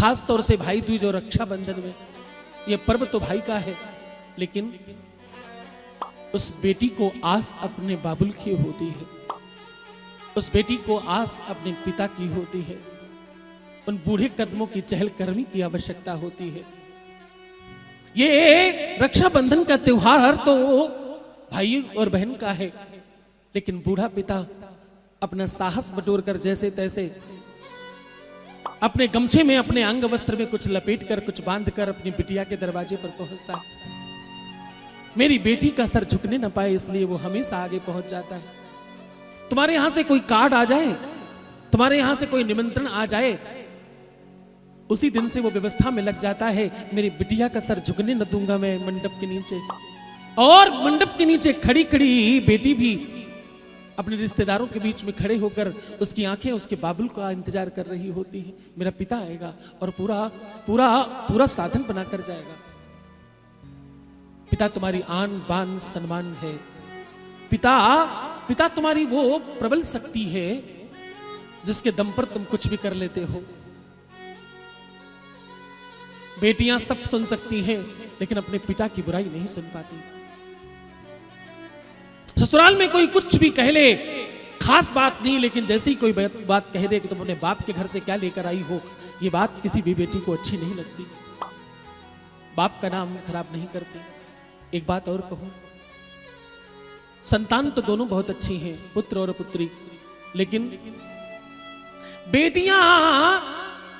खास तौर से भाई दूज और रक्षाबंधन में यह पर्व तो भाई का है, लेकिन उस बेटी को आस अपने बाबुल की होती है, उस बेटी को आस अपने पिता की होती है, उन बूढ़े कदमों की चहलकदमी की आवश्यकता होती है। ये रक्षाबंधन का त्योहार तो भाई और बहन का है, लेकिन बूढ़ा पिता अपना साहस बटोर कर जैसे तैसे अपने गमछे में, अपने अंग वस्त्र में कुछ लपेट कर, कुछ बांध कर अपनी बिटिया के दरवाजे पर पहुंचता है। मेरी बेटी का सर झुकने न पाए इसलिए वो हमेशा आगे पहुंच जाता है। तुम्हारे यहां से कोई कार्ड आ जाए, तुम्हारे यहां से कोई निमंत्रण आ जाए, उसी दिन से वो व्यवस्था में लग जाता है, मेरी बिटिया का सर झुकने न दूंगा मैं मंडप के नीचे। और मंडप के नीचे खड़ी खड़ी बेटी भी अपने रिश्तेदारों के बीच में खड़े होकर उसकी आंखें उसके बाबुल का इंतजार कर रही होती हैं। मेरा पिता आएगा और पूरा पूरा पूरा साधन बनाकर जाएगा। पिता तुम्हारी आन बान सम्मान है, पिता तुम्हारी वो प्रबल शक्ति है जिसके दम पर तुम कुछ भी कर लेते हो। बेटियां सब सुन सकती हैं लेकिन अपने पिता की बुराई नहीं सुन पाती। ससुराल में कोई कुछ भी कह ले, खास बात नहीं, लेकिन जैसे ही कोई बात कह दे कि तुम अपने बाप के घर से क्या लेकर आई हो, ये बात किसी भी बेटी को अच्छी नहीं लगती। बाप का नाम खराब नहीं करते। एक बात और कहूं, संतान तो दोनों बहुत अच्छी हैं, पुत्र और पुत्री, लेकिन बेटियां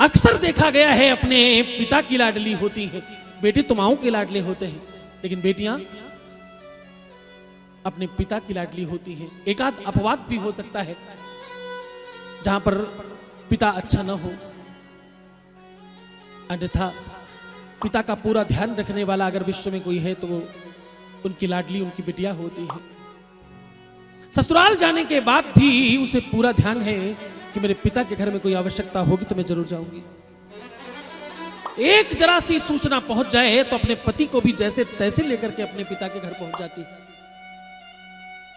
अक्सर देखा गया है अपने पिता की लाडली होती हैं। बेटे तो माओं के लाडले होते हैं, लेकिन बेटियां अपने पिता की लाडली होती हैं। एक आध अपवाद भी हो सकता है जहां पर पिता अच्छा ना हो, अन्यथा पिता का पूरा ध्यान रखने वाला अगर विश्व में कोई है तो वो उनकी लाडली, उनकी बिटिया होती है। ससुराल जाने के बाद भी उसे पूरा ध्यान है कि मेरे पिता के घर में कोई आवश्यकता होगी तो मैं जरूर जाऊंगी। एक जरा सी सूचना पहुंच जाए तो अपने पति को भी जैसे तैसे लेकर के अपने पिता के घर पहुंच जाती है।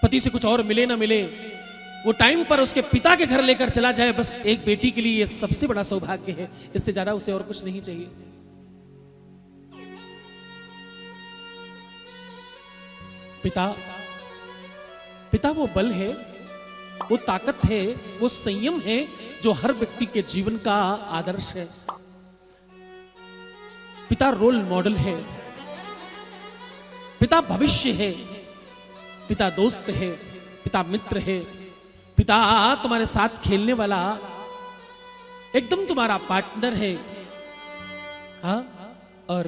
पति से कुछ और मिले ना मिले, वो टाइम पर उसके पिता के घर लेकर चला जाए, बस एक बेटी के लिए ये सबसे बड़ा सौभाग्य है। इससे ज्यादा उसे और कुछ नहीं चाहिए। पिता वो बल है, वो ताकत है, वो संयम है जो हर व्यक्ति के जीवन का आदर्श है। पिता रोल मॉडल है, पिता भविष्य है, पिता दोस्त है, पिता मित्र है, पिता तुम्हारे साथ खेलने वाला एकदम तुम्हारा पार्टनर है। हाँ, और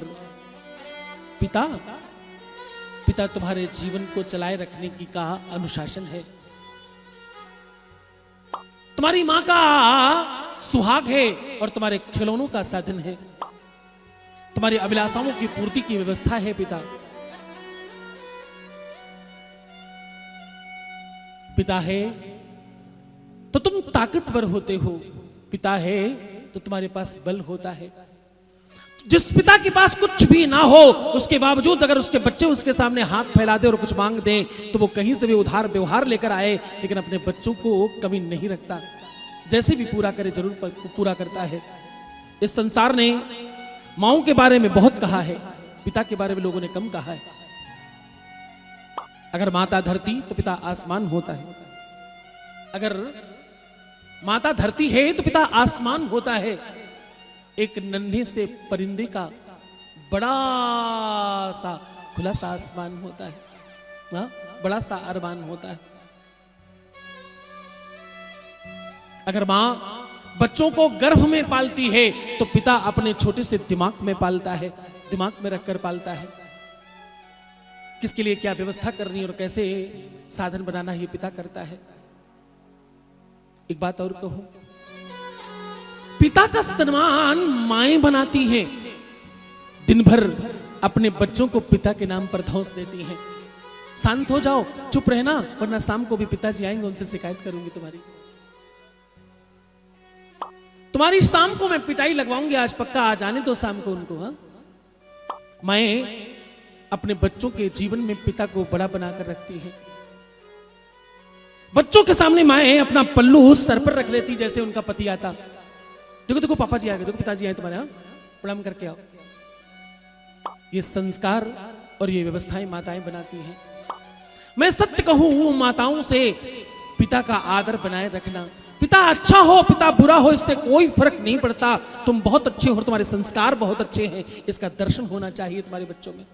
पिता तुम्हारे जीवन को चलाए रखने की का अनुशासन है। तुम्हारी मां का सुहाग है और तुम्हारे खिलौनों का साधन है। तुम्हारी अभिलाषाओं की पूर्ति की व्यवस्था है पिता है तो तुम ताकतवर होते हो, पिता है तो तुम्हारे पास बल होता है। जिस पिता के पास कुछ भी ना हो उसके बावजूद अगर उसके बच्चे उसके सामने हाथ फैला दे और कुछ मांग दे तो वो कहीं से भी उधार व्यवहार लेकर आए, लेकिन अपने बच्चों को कभी नहीं रखता। जैसे भी पूरा करे जरूर पूरा करता है। इस संसार ने माओं के बारे में बहुत कहा है, पिता के बारे में लोगों ने कम कहा है। अगर माता धरती तो पिता आसमान होता है, अगर माता धरती है तो पिता आसमान होता है। एक नन्हे से परिंदे का बड़ा सा खुला सा आसमान होता है, हाँ? बड़ा सा अरमान होता है। अगर मां बच्चों को गर्भ में पालती है तो पिता अपने छोटे से दिमाग में पालता है, दिमाग में रखकर पालता है। किसके लिए क्या व्यवस्था करनी और कैसे साधन बनाना ये पिता करता है। एक बात और कहूं, पिता का सम्मान माएं बनाती हैं, दिन भर अपने बच्चों को पिता के नाम पर धौंस देती हैं। शांत हो जाओ, चुप रहना, वरना शाम को भी पिताजी आएंगे, उनसे शिकायत करूंगी तुम्हारी शाम को मैं पिटाई लगवाऊंगी। आज पक्का आ जाने दो शाम को उनको। हाँ, माएं अपने बच्चों के जीवन में पिता को बड़ा बनाकर रखती हैं। बच्चों के सामने माएं अपना पल्लू सर पर रख लेती जैसे उनका पति आता। देखो देखो पापा जी आ गए, देखो पिताजी आए तुम्हारे यहाँ, प्रणाम करके आओ। ये संस्कार और ये व्यवस्थाएं माताएं बनाती हैं। मैं सत्य कहूं, माताओं से पिता का आदर बनाए रखना। पिता अच्छा हो पिता बुरा हो इससे कोई फर्क नहीं पड़ता। तुम बहुत अच्छे हो, तुम्हारे संस्कार बहुत अच्छे हैं, इसका दर्शन होना चाहिए तुम्हारे बच्चों में।